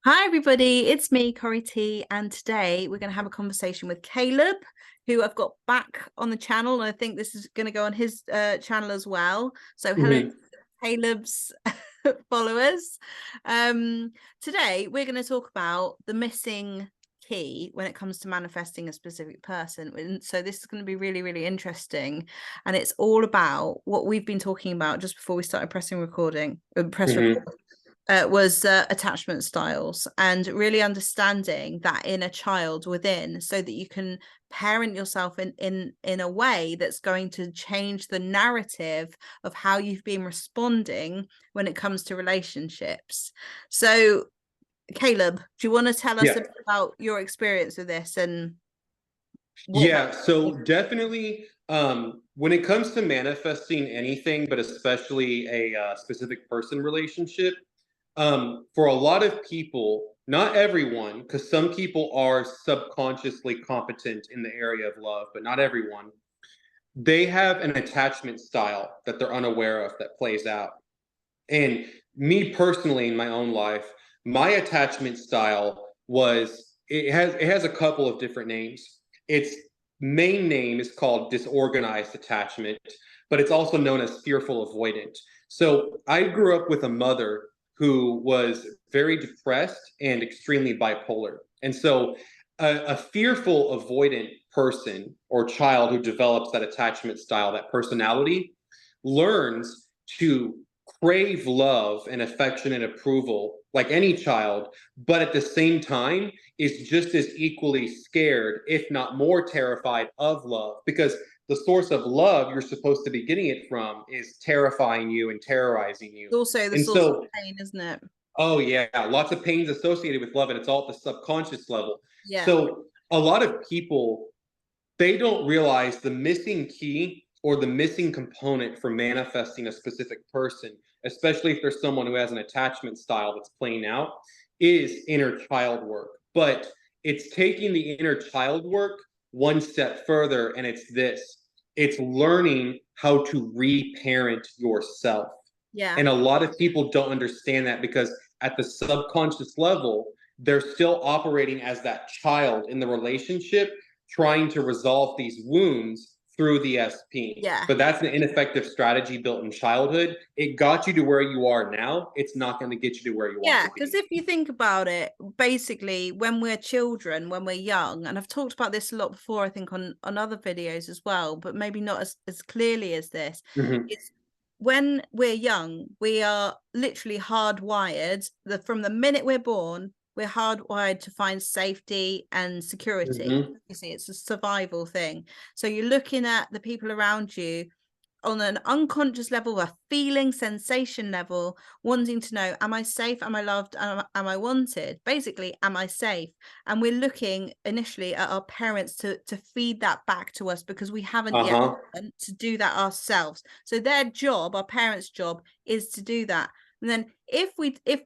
Hi, everybody. It's me, Corey T, and today we're going to have a conversation with Caleb, who I've got back on the channel. And I think this is going to go on his channel as well. So, hello, Mhm. Caleb's followers. Today, we're going to talk about the missing key when it comes to manifesting a specific person. And so, this is going to be really, really interesting. And it's all about what we've been talking about just before we started pressing recording, press record Mhm. was attachment styles, and really understanding that inner child within so that you can parent yourself in a way that's going to change the narrative of how you've been responding when it comes to relationships. So Caleb, do you want to tell us a Yeah. bit about your experience with this and what Yeah. So definitely, when it comes to manifesting anything, but especially a specific person relationship, for a lot of people, not everyone, because some people are subconsciously competent in the area of love, but not everyone, they have an attachment style that they're unaware of that plays out. And me personally, in my own life, my attachment style it has a couple of different names. Its main name is called disorganized attachment, but it's also known as fearful avoidant. So I grew up with a mother who was very depressed and extremely bipolar. And so a fearful avoidant person or child who develops that attachment style, that personality, learns to crave love and affection and approval like any child, but at the same time is just as equally scared, if not more terrified of love, because the source of love you're supposed to be getting it from is terrifying you and terrorizing you. also the And source of so, pain, isn't it? oh yeah, lots of pains associated with love, and it's all at the subconscious level. Yeah. So a lot of people, they don't realize the missing key or the missing component for manifesting a specific person, especially if there's someone who has an attachment style that's playing out, is inner child work. But it's taking the inner child work one step further, and it's learning how to reparent yourself. Yeah. And a lot of people don't understand that because at the subconscious level, they're still operating as that child in the relationship, trying to resolve these wounds through the SP. Yeah. But that's an ineffective strategy built in childhood. It got you to where you are now. It's not going to get you to where you want Yeah, to because be. if you think about it, basically, when we're children, when we're young, and I've talked about this a lot before, I think on other videos as well, but maybe not as clearly as this, Mhm. it's when we're young, we are literally hardwired. From the minute we're born, we're hardwired to find safety and security. Mhm. You see, it's a survival thing. So you're looking at the people around you on an unconscious level, a feeling sensation level, wanting to know, am I safe? Am I loved? Am I wanted? Basically, am I safe? And we're looking initially at our parents to feed that back to us because we haven't yet Uh-huh. learned to do that ourselves. So their job, our parents' job, is to do that. And then if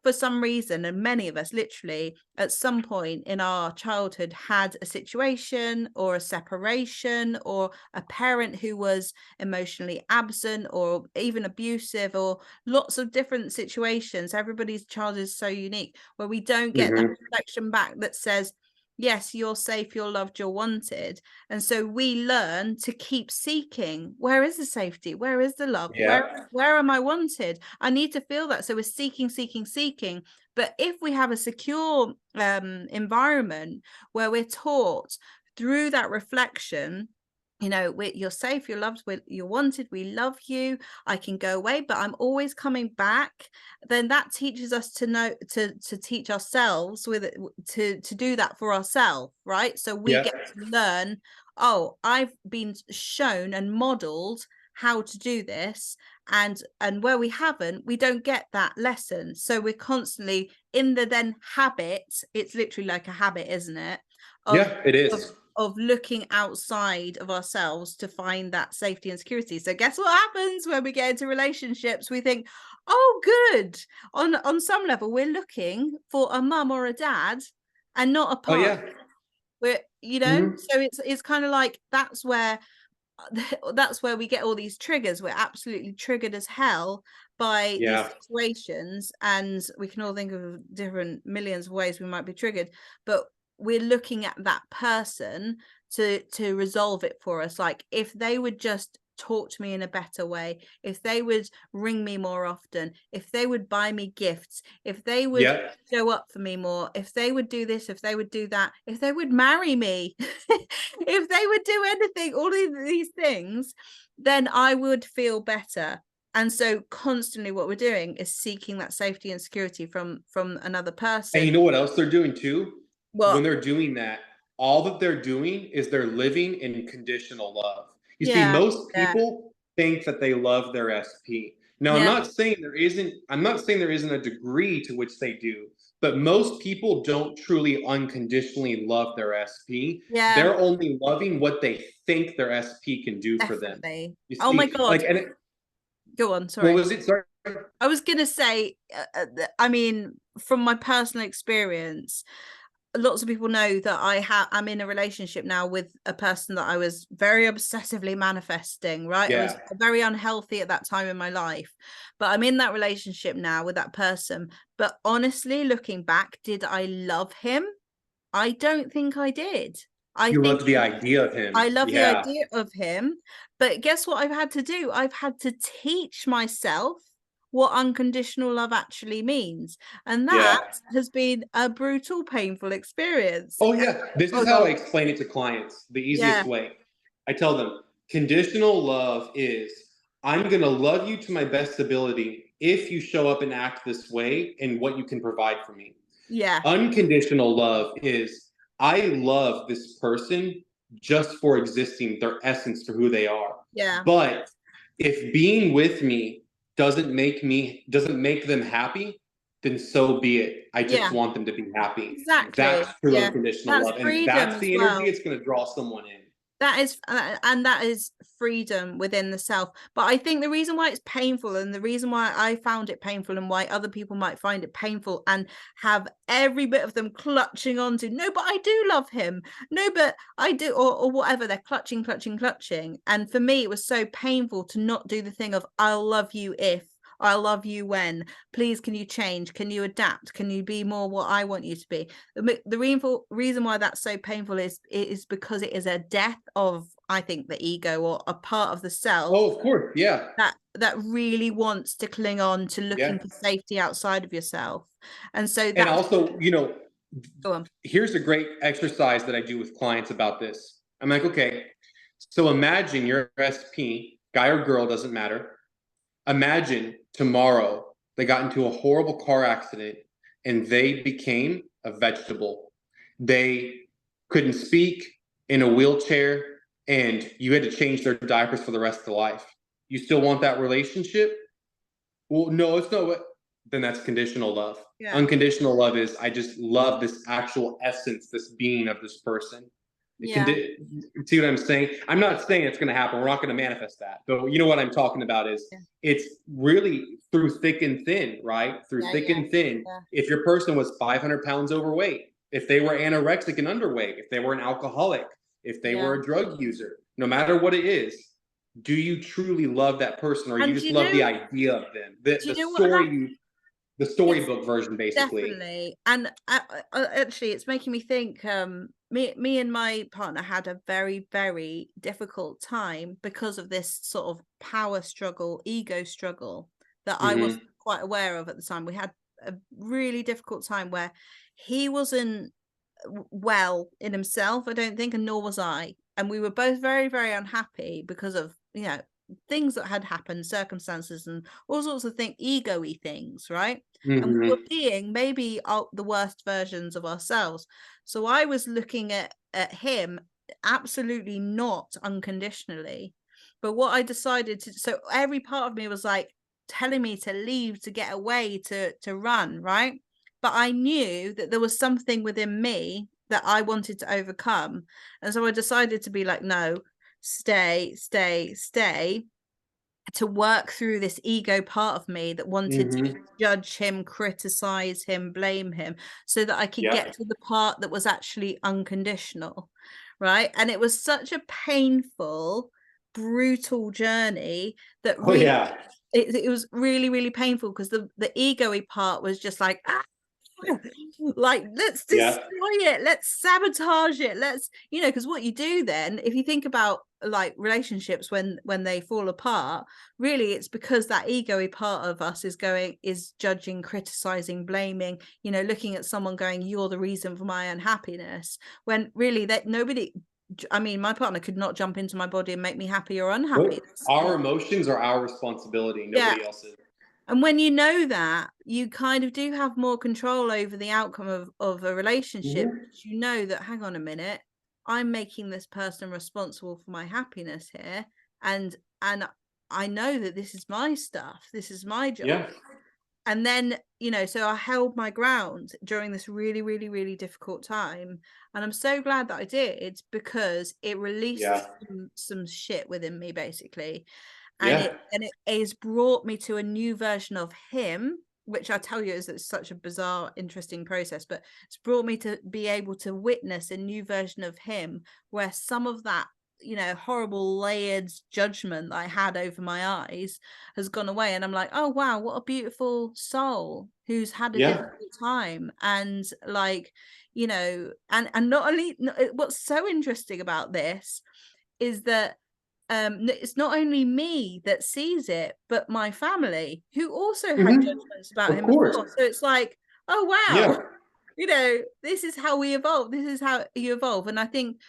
for some reason, and many of us literally at some point in our childhood had a situation or a separation or a parent who was emotionally absent or even abusive, or lots of different situations, everybody's child is so unique, where we don't get that Mhm. reflection back that says, yes, you're safe, you're loved, you're wanted. And so we learn to keep seeking, where is the safety, where is the love, Yeah. where am I wanted? I need to feel that. So we're seeking. But if we have a secure environment where we're taught through that reflection, you're safe, you're loved, you're wanted, we love you, I can go away, but I'm always coming back, then that teaches us to know to teach ourselves with it, to do that for ourselves, right? So we Yeah. get to learn, oh, I've been shown and modeled how to do this, and where we haven't, we don't get that lesson. So we're constantly in the then habit, it's literally like a habit, isn't it, of Yeah, it of is. of looking outside of ourselves to find that safety and security. So guess what happens when we get into relationships? We think, oh, good. On some level, we're looking for a mum or a dad and not a Oh partner. yeah. We're, Mhm. so it's kind of like that's where that's where we get all these triggers. We're absolutely triggered as hell by these Yeah. situations, and we can all think of different millions of ways we might be triggered, but we're looking at that person to resolve it for us. Like, if they would just talk to me in a better way, if they would ring me more often, if they would buy me gifts, if they would Yeah. show up for me more, if they would do this, if they would do that, if they would marry me, if they would do anything, all of these things, then I would feel better. And so constantly what we're doing is seeking that safety and security from another And you person. know what else they're doing too? When What? they're doing that, all that they're doing is they're living in conditional love. You see, Yeah, most yeah, people think that they love their SP. Now, yeah, I'm not saying there isn't a degree to which they do, but most people don't truly unconditionally love their SP. yeah, They're only loving what they think their SP can do for them. definitely. You Oh my see, God. like, Go on, what sorry. was it? Sorry. I was gonna say, I mean, from my personal experience, lots of people know that I'm in a relationship now with a person that I was very obsessively manifesting, right? I was Yeah. very unhealthy at that time in my life, but I'm in that relationship now with that person. But honestly, looking back, did I love him? I don't think I did. I You think love the idea of him. I love the Yeah. idea of him, but guess what I've had to do? I've had to teach myself what unconditional love actually means. And Yeah. that has been a brutal, painful experience. Oh, yeah. This Oh is how I God. explain it to clients the Yeah. easiest way. I tell them conditional love is I'm going to love you to my best ability if you show up and act this way and what you can provide for me. Yeah. Unconditional love is I love this person just for existing, their essence for who they are. Yeah. But if being with me doesn't make them happy, then so be it. I just Yeah. want them to be happy. That's Exactly. true Yeah. unconditional That's love. And freedom that's as the energy well. it's going to draw someone in. That is, and that is freedom within the self. But I think the reason why it's painful, and the reason why I found it painful, and why other people might find it painful and have every bit of them clutching onto, no, but I do love him, no, but I do, or whatever, they're clutching, clutching, clutching. And for me, it was so painful to not do the thing of I'll love you if, I'll love you when, please can you change, can you adapt, can you be more what I want you to be. The reason why that's so painful is because it is a death of, I think, the ego, or a part of the self Oh, of course. Yeah. that really wants to cling on to looking Yeah. for safety outside of yourself. And so And that's, also, go on. here's a great exercise that I do with clients about this. I'm like, okay, so imagine your SP, guy or girl, doesn't matter. Imagine tomorrow they got into a horrible car accident and they became a vegetable. They couldn't speak, in a wheelchair, and you had to change their diapers for the rest of their life. You still want that relationship? Well, no, it's not what. Then that's conditional love. Yeah. Unconditional love is I just love this actual essence, this being of this person. Yeah. See what I'm saying? I'm not saying it's going to happen. We're not going to manifest that. But you know what I'm talking about is Yeah. it's really through thick and thin, right? Through Yeah. thick Yeah. and thin. Yeah. If your person was 500 pounds overweight, if they were anorexic and underweight, if they were an alcoholic, if they Yeah. were a drug user, no matter what it is, do you truly love that person, or you And just love the idea of them, the, do you the know what story, the It's storybook version, basically? definitely, and actually, it's making me think. Me and my partner had a very, very difficult time because of this sort of power struggle, ego struggle that I wasn't Hmm. quite aware of at the time. We had a really difficult time where he wasn't well in himself, I don't think, and nor was I. And we were both very, very unhappy because of, things that had happened, circumstances, and all sorts of ego-y things, right? And we were Hmm. being maybe the worst versions of ourselves. So I was looking at him absolutely not unconditionally. But what I decided to, so every part of me was like telling me to leave, to get away, to run, right? But I knew that there was something within me that I wanted to overcome. And so I decided to be like, no, stay, stay, stay, to work through this ego part of me that wanted to Hmm. judge him, criticize him, blame him, so that I could get Yep. to the part that was actually unconditional. Right. And it was such a painful brutal journey that Oh really, yeah. it was really, really painful, because the ego-y part was just like, ah, like, let's Yeah. destroy it, let's sabotage it, let's, you know, because what you do then, if you think about like relationships when they fall apart, really it's because that ego-y part of us is judging, criticizing, blaming, you know, looking at someone going, you're the reason for my unhappiness, when really that nobody, I mean, my partner could not jump into my body and make me happy or unhappy. Nope. Our emotions are our responsibility, Yeah. nobody else's. And when you know that, you kind of do have more control over the outcome of a relationship. Mhm. You know that, hang on a minute, I'm making this person responsible for my happiness here. And I know that this is my stuff. This is my job. Yeah. And then, you know, so I held my ground during this really, really, really difficult time. And I'm so glad that I did, because it released Yeah. some shit within me, basically. And Yeah. it has brought me to a new version of him, which I tell you is such a bizarre, interesting process, but it's brought me to be able to witness a new version of him, where some of that, you know, horrible layered judgment that I had over my eyes has gone away. And I'm like, oh wow, what a beautiful soul who's had a Yeah. difficult time. And like, you know, and not only, what's so interesting about this is that it's not only me that sees it, but my family, who also had Hmm. judgments about Of him as course. well. So it's like, oh wow, Yeah. you know, this is how we evolve, this is how you evolve. And I think,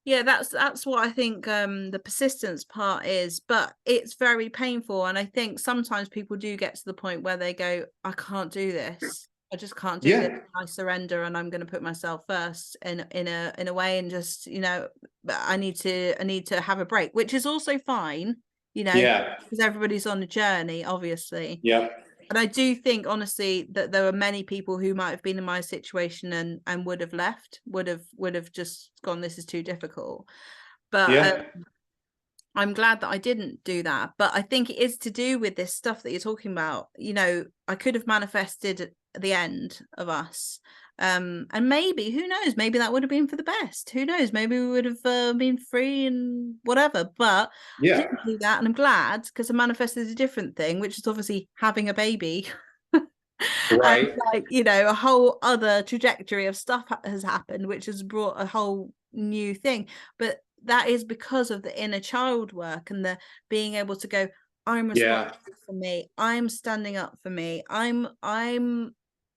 yeah, that's what I think the persistence part is, but it's very painful. And I think sometimes people do get to the point where they go, I can't do this, I just can't do this, Yeah. I surrender, and I'm going to put myself first in a way, and just, you know, I need to have a break, which is also fine, you know, Yeah. because everybody's on a journey, obviously. Yeah. And I do think, honestly, that there were many people who might have been in my situation and would have left, would have just gone, this is too difficult. But Yeah. I'm glad that I didn't do that. But I think it is to do with this stuff that you're talking about. You know, I could have manifested the end of us. And maybe, who knows, maybe that would have been for the best. Who knows, maybe we would have been free and whatever. But I Yeah. didn't do that, and I'm glad, because I manifested a different thing, which is obviously having a baby. And Right. like, you know, a whole other trajectory of stuff has happened, which has brought a whole new thing. But that is because of the inner child work, and the being able to go, I'm Yeah. responsible for me, I'm standing up for me, I'm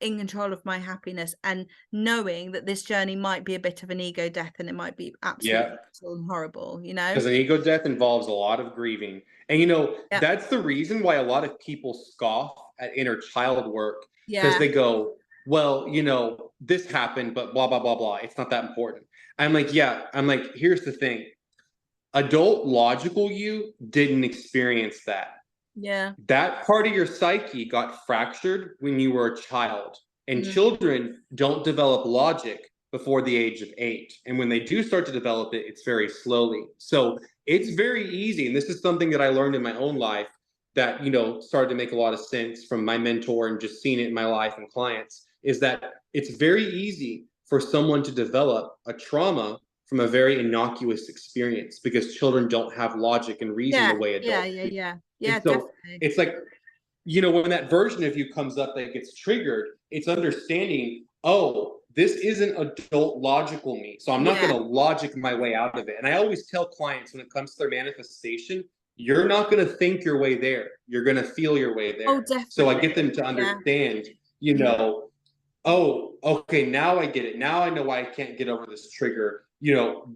in control of my happiness, and knowing that this journey might be a bit of an ego death, and it might be absolutely Yeah. brutal and horrible, you know. Because an ego death involves a lot of grieving. And you know, Yeah, that's the reason why a lot of people scoff at inner child work, because yeah, they go, well, you know, this happened, but blah, blah, blah, blah. It's not that important. I'm like, yeah. I'm like, here's the thing. Adult logical you didn't experience that. yeah. That part of your psyche got fractured when you were a child. And Mm. children don't develop logic before the age of 8. And when they do start to develop it, it's very slowly. So it's very easy. And this is something that I learned in my own life that, you know, started to make a lot of sense from my mentor and just seeing it in my life and clients, is that it's very easy for someone to develop a trauma from a very innocuous experience, because children don't have logic and reason Yeah, the way yeah, adults yeah, do. yeah, And yeah, so definitely. it's like, you know, when that version of you comes up that gets triggered, it's understanding, oh, this isn't adult logical me. So I'm not Yeah. going to logic my way out of it. And I always tell clients, when it comes to their manifestation, you're not going to think your way there. You're going to feel your way Oh, there. So I definitely. get them to Yeah. understand, you know, oh, okay, now I get it. Now I know why I can't get over this trigger, you know,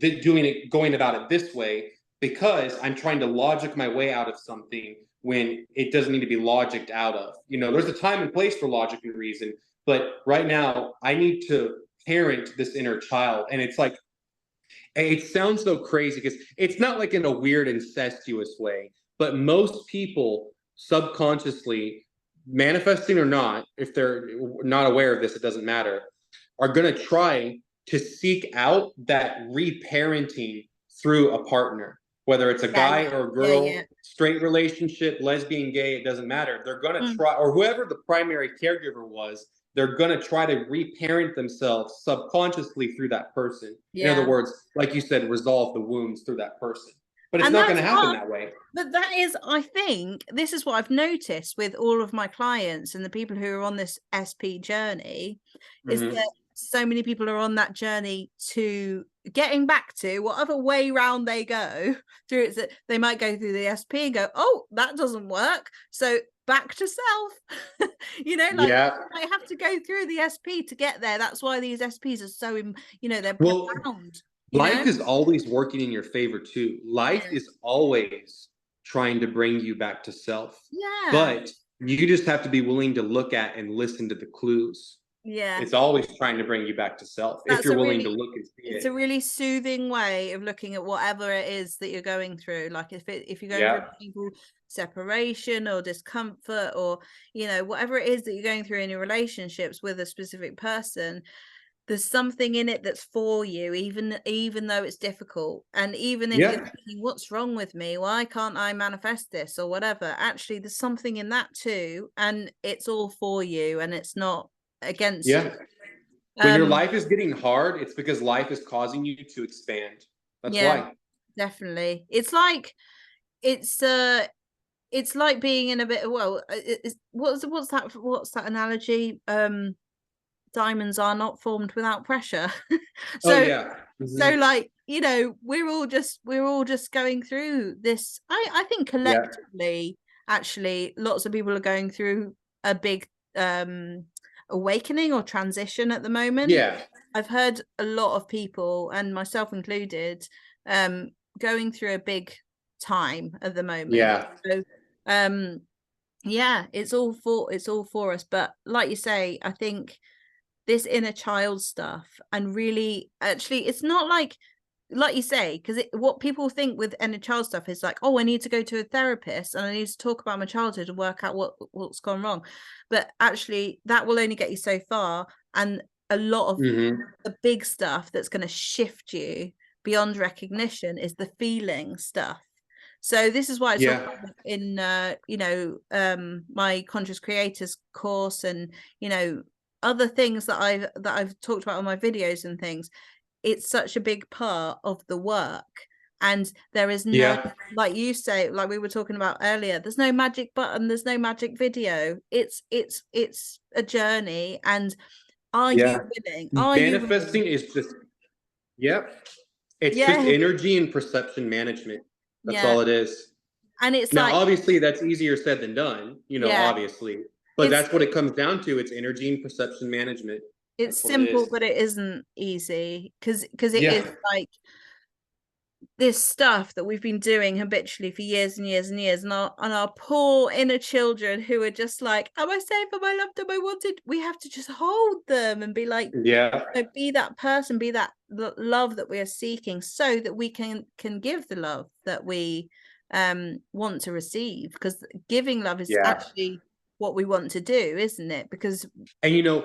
going about it this way, because I'm trying to logic my way out of something when it doesn't need to be logicked out of. You know, there's a time and place for logic and reason, but right now I need to parent this inner child. And it's like, it sounds so crazy because it's not like in a weird incestuous way, but most people subconsciously, manifesting or not, if they're not aware of this, it doesn't matter, are going to try to seek out that reparenting through a partner, whether it's a Yeah, guy yeah, or a yeah, yeah. girl, straight relationship, lesbian, gay, it doesn't matter. They're going to Mm. try, or whoever the primary caregiver was, they're going to try to reparent themselves subconsciously through that person. In other Yeah. words, like you said, resolve the wounds through that person. but it's And not going to that's happen that way. but that is, I think, this is what I've noticed with all of my clients and the people who are on this SP journey, is Mm-hmm. that so many people are on that journey to getting back to whatever way round they go through it. That they might go through the SP and go, oh, that doesn't work. So back to self. Like Yeah. I have to go through the SP to get there. That's why these SPs are so, they're Well, profound, life is always working in your favor too. Life Yeah. is always trying to bring you back to self. Yeah. But you just have to be willing to look at and listen to the clues. Yeah. It's always trying to bring you back to self if That's you're a willing to really look and see it's it. a really soothing way of looking at whatever it is that you're going through. Like if you're going through Yeah. a painful separation or discomfort, or whatever it is that you're going through in your relationships with a specific person, there's something in it that's for you, even though it's difficult. And even if you're Yeah. thinking, what's wrong with me, why can't I manifest this or whatever, actually there's something in that too, and it's all for you and it's not against you. Yeah. When your life is getting hard, it's because life is causing you to expand. That's Yeah, why. definitely. It's like being in a bit, well, what's that analogy? Diamonds are not formed without pressure. Oh so yeah. so Mm-hmm. like, we're all just going through this. I think Yeah. collectively, actually, lots of people are going through a big awakening or transition at the moment. Yeah. I've heard a lot of people, and myself included, going through a big time at the moment. Yeah. So yeah, it's all for us. But like you say, I think this inner child stuff, and really, actually, it's not like you say, because what people think with inner child stuff is like, oh, I need to go to a therapist and I need to talk about my childhood and work out what's gone wrong. But actually that will only get you so far, and a lot of Mm-hmm. the big stuff that's going to shift you beyond recognition is the feeling stuff. So this is why it's Yeah. in my conscious creators course, and other things that I've talked about on my videos and things. It's such a big part of the work, and there is no, Yeah. like you say, like we were talking about earlier, there's no magic button, there's no magic video. It's a journey. And are you Yeah. willing, are you willing? Manifesting is just, yep. It's just Yeah. energy and perception management. That's Yeah. all it is. And it's Now, like, obviously, that's easier said than done, yeah, obviously. But it's that's what it comes down to. It's energy and perception management. it's That's what it simple, is. but it isn't easy, because it Yeah. is like this stuff that we've been doing habitually for years and years and years, and our poor inner children who are just like, am I safe, am I loved, am I wanted? We have to just hold them and be like, Yeah. be that person, be that love that we are seeking, so that we can give the love that we want to receive, because giving love is Yeah. actually what we want to do, isn't it? Because And,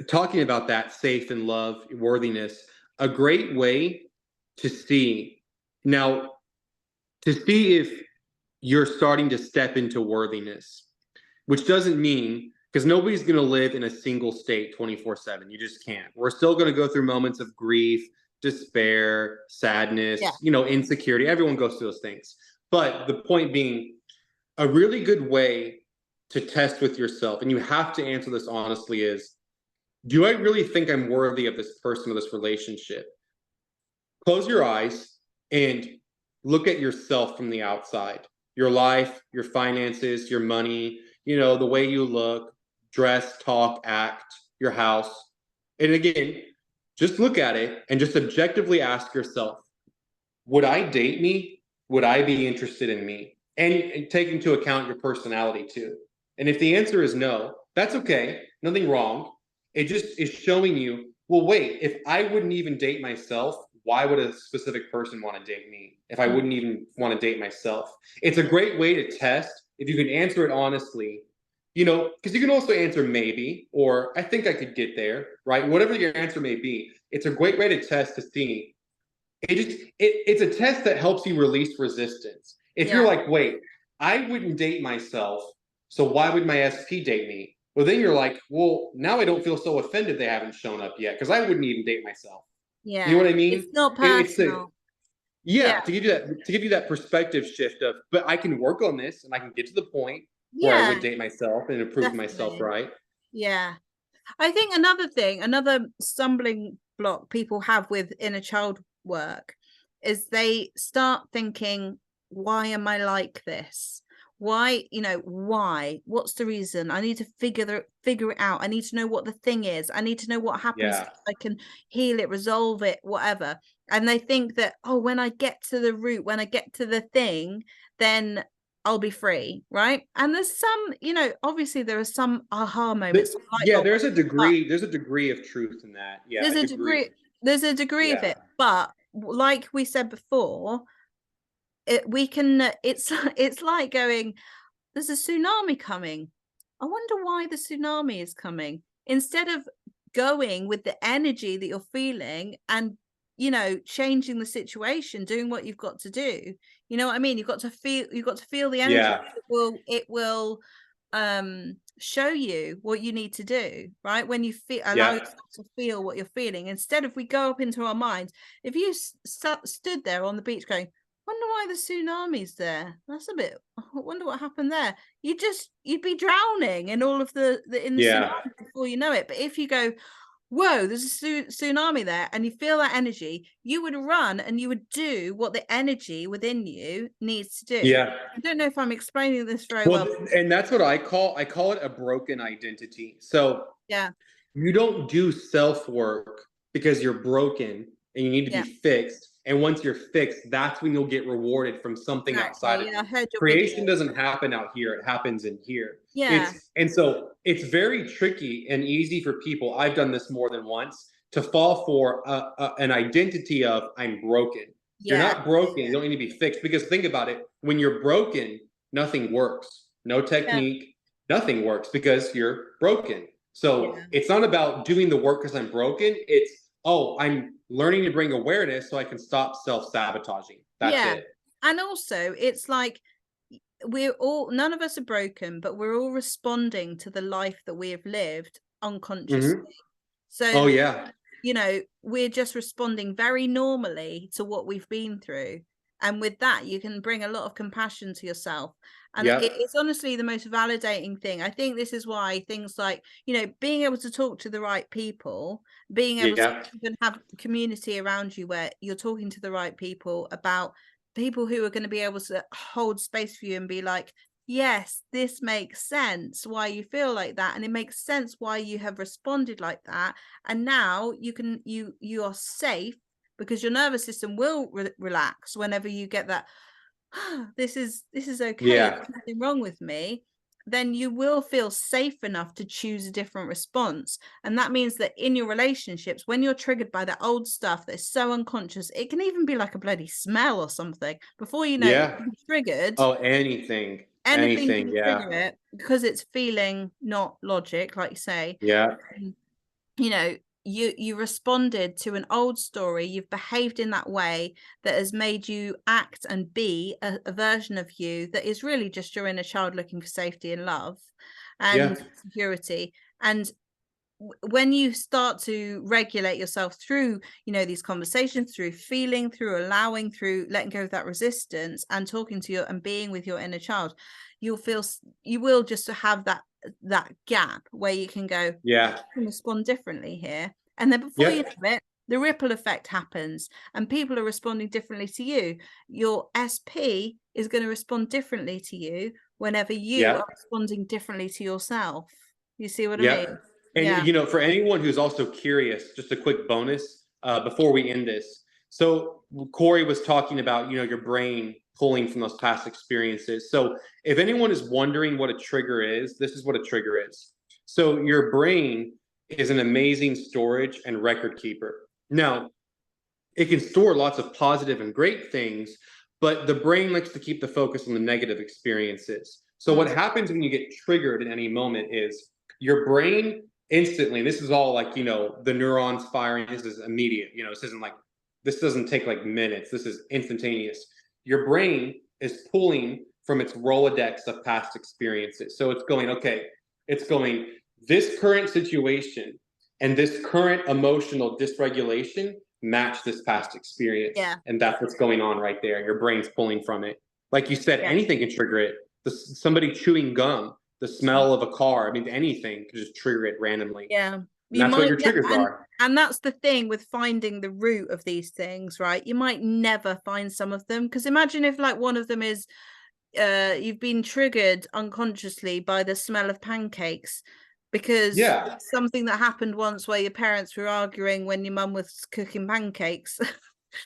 talking about that safe and love, worthiness, a great way to see now, to see if you're starting to step into worthiness, which doesn't mean, because nobody's going to live in a single state 24/7. You just can't. We're still going to go through moments of grief, despair, yeah, sadness, insecurity. Everyone goes through those things. But the point being, a really good way to test with yourself, and you have to answer this honestly, is, do I really think I'm worthy of this person or this relationship? Close your eyes and look at yourself from the outside. Your life, your finances, your money, the way you look, dress, talk, act, your house. And again, just look at it and just objectively ask yourself, would I date me? Would I be interested in me? And take into account your personality too. And if the answer is no, that's okay. Nothing wrong. It just is showing you, well, wait, if I wouldn't even date myself, why would a specific person want to date me if I wouldn't even want to date myself? It's a great way to test if you can answer it honestly, because you can also answer maybe, or I think I could get there, right? Whatever your answer may be, it's a great way to test to see. It's a test that helps you release resistance. If you're yeah, like, wait, I wouldn't date myself, so why would my SP date me? Well, then you're like, well, now I don't feel so offended they haven't shown up yet, because I wouldn't even date myself. You know yeah. what I It's mean? not It's a personal. Yeah, Yeah, to give you that perspective shift of, but I can work on this and I can get to the point where I yeah, would date myself and improve myself, definitely. right? Yeah. I think another thing, another stumbling block people have with inner child work is they start thinking, why am I like this? Why, why? What's the reason? I need to figure it out. I need to know what the thing is. I need to know what happens so Yeah. I can heal it, resolve it, whatever. And they think that, oh, when I get to the root, when I get to the thing, then I'll be free, right? And there's some, obviously there are some aha moments, some light Yeah, bulb there's a moments, but degree of truth in that. Yeah, there's I a agree. degree, there's a degree of Yeah. it. But like we said before, we can, it's like going, there's a tsunami coming. I wonder why the tsunami is coming. Instead of going with the energy that you're feeling and, changing the situation, doing what you've got to do. You know what I mean? You've got to feel the energy. Yeah. It will show you what you need to do, right? When you allow Yeah. yourself to feel what you're feeling, instead of we go up into our minds. If you stood there on the beach going, wonder why the tsunami's there. That's a bit. I wonder what happened there. You'd be drowning in all of the in the Yeah. tsunami before you know it. But if you go, whoa, there's a tsunami there, and you feel that energy, you would run and you would do what the energy within you needs to do. Yeah. I don't know if I'm explaining this very Well, well. and that's what I call it a broken identity. So Yeah, you don't do self work because you're broken and you need to be yeah, fixed. And once you're fixed, that's when you'll get rewarded from something outside exactly. of Yeah, you. I heard your video. Creation doesn't happen out here, it happens in here. Yeah, And so it's very tricky and easy for people. I've done this more than once to fall for an identity of I'm broken. You're yeah, not broken. You don't need to be fixed because think about it. When you're broken, nothing works. No yeah, technique, nothing works because you're broken. So yeah, it's not about doing the work because I'm broken. It's, oh, I'm learning to bring awareness so I can stop self sabotaging. That's yeah. it. And also, it's like we're all, none of us are broken, but we're all responding to the life that we have lived unconsciously. Hmm. Oh, So, yeah. we're just responding very normally to what we've been through. And with that, you can bring a lot of compassion to yourself. And Yep. it's honestly the most validating thing. I think this is why things like, being able to talk to the right people, being able to Yep. even have community around you where you're talking to the right people about people who are going to be able to hold space for you and be like, yes, this makes sense why you feel like that. And it makes sense why you have responded like that. And now you are safe because your nervous system will relax whenever you get that, this is okay, Yeah. there's nothing wrong with me. Then you will feel safe enough to choose a different response. And that means that in your relationships, when you're triggered by that old stuff that's so unconscious, it can even be like a bloody smell or something, before you know it, Yeah. you can be triggered. Oh, anything. Anything Anything. can Yeah. trigger it because it's feeling not logic, like you say. Yeah. you know you responded to an old story, you've behaved in that way that has made you act and be a version of you that is really just your inner child looking for safety and love Yeah. and security. And when you start to regulate yourself through these conversations, through feeling, through allowing, through letting go of that resistance and talking to your and being with your inner child, you will just have that gap where you can go, Yeah. can respond differently here. And then before you Yep. know it, the ripple effect happens and people are responding differently to you. Your SP is going to respond differently to you whenever you are Yep. responding differently to yourself. You see what I mean? Yep. And Yeah. for anyone who's also curious, just a quick bonus before we end this. So Corey was talking about, your brain pulling from those past experiences. So if anyone is wondering what a trigger is, this is what a trigger is. So your brain is an amazing storage and record keeper. Now, it can store lots of positive and great things, but the brain likes to keep the focus on the negative experiences. So what Mm. happens when you get triggered in any moment is your brain instantly, this is all like, the neurons firing, this is immediate, this doesn't take like minutes, this is instantaneous. Your brain is pulling from its Rolodex of past experiences. So it's going, okay, it's going, this current situation and this current emotional dysregulation match this past experience. Yeah. And that's what's going on right there. Your brain's pulling from it. Like you said, Yeah. anything can trigger it. Somebody chewing gum, the smell of a car, I mean, anything can just trigger it randomly. Yeah. And You that's what might your triggers are. and that's the thing with finding the root of these things, right? You might never find some of them, because imagine if like one of them is you've been triggered unconsciously by the smell of pancakes because something that happened once where your parents were arguing when your mum was cooking pancakes.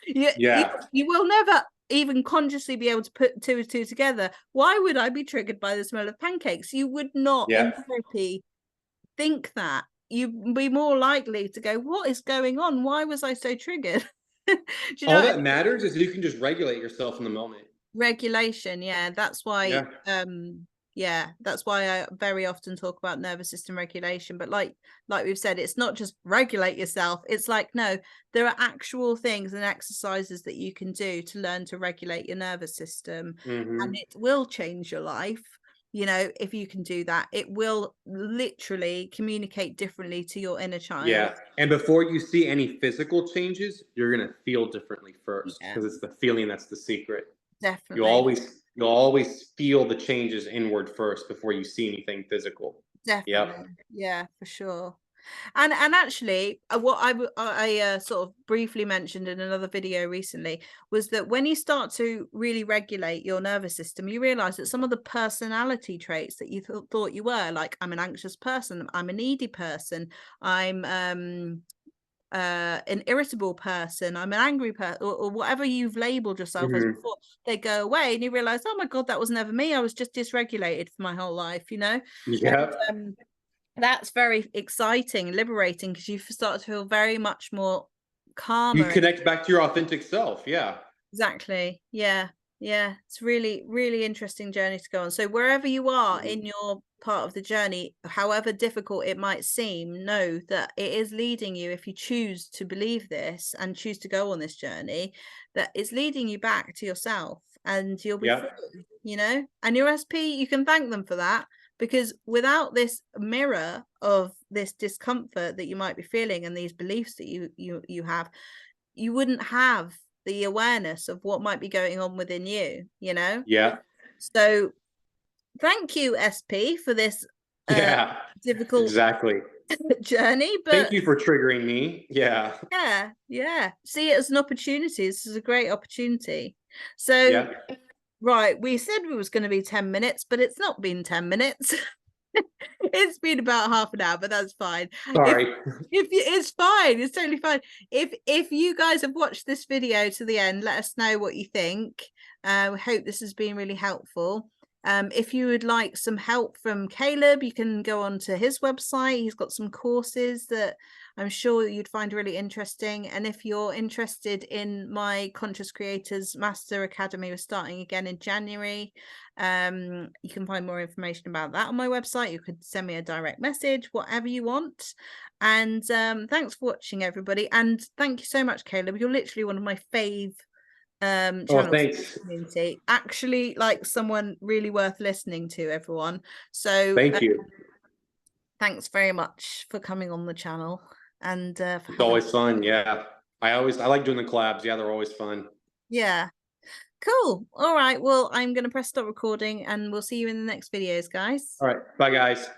you will never even consciously be able to put two and two together. Why would I be triggered by the smell of pancakes? You would not in therapy think that. You'd be more likely to go, what is going on? Why was I so triggered? Do you know All that matters is you can just regulate yourself in the moment. Regulation, yeah, that's why that's why I very often talk about nervous system regulation. But like we've said, it's not just regulate yourself, it's like, no, there are actual things and exercises that you can do to learn to regulate your nervous system, and it will change your life. You know, if you can do that, it will literally communicate differently to your inner child. Yeah. And before you see any physical changes, you're going to feel differently first, because it's the feeling that's the secret. Definitely. You'll always feel the changes inward first before you see anything physical. Definitely. Yeah, for sure. And actually, what I sort of briefly mentioned in another video recently was that when you start to really regulate your nervous system, you realize that some of the personality traits that you thought you were, like I'm an anxious person, I'm a needy person, I'm an irritable person, I'm an angry person, or whatever you've labeled yourself as before, they go away and you realize, oh my God, that was never me. I was just dysregulated for my whole life, you know? And, that's very exciting, liberating, because you start to feel very much more calmer. You connect back to your authentic self. Yeah. Exactly. Yeah. It's really, really interesting journey to go on. So wherever you are in your part of the journey, however difficult it might seem, know that it is leading you, if you choose to believe this and choose to go on this journey, that it's leading you back to yourself, and you'll be free, you know. And your SP, you can thank them for that, because without this mirror of this discomfort that you might be feeling and these beliefs that you have, you wouldn't have the awareness of what might be going on within you, you know. So thank you, SP, for this difficult journey, but thank you for triggering me. Yeah, see it as an opportunity. This is a great opportunity. So right, we said it was going to be 10 minutes, but it's not been 10 minutes. It's been about half an hour, but that's fine. Sorry. If it's fine, it's totally fine. If you guys have watched this video to the end, let us know what you think. We hope this has been really helpful. If you would like some help from Caleb, you can go on to his website. He's got some courses that I'm sure you'd find really interesting. And if you're interested in my Conscious Creators Master Academy, we're starting again in January. You can find more information about that on my website. You could send me a direct message, whatever you want. And thanks for watching, everybody. And thank you so much, Caleb. You're literally one of my fave channels community, actually, like someone really worth listening to, everyone. So thank you. Thanks very much for coming on the channel. And it's always fun. I like doing the collabs. They're always fun. Cool. All right, well, I'm going to press stop recording, and we'll see you in the next videos, guys. All right, bye guys.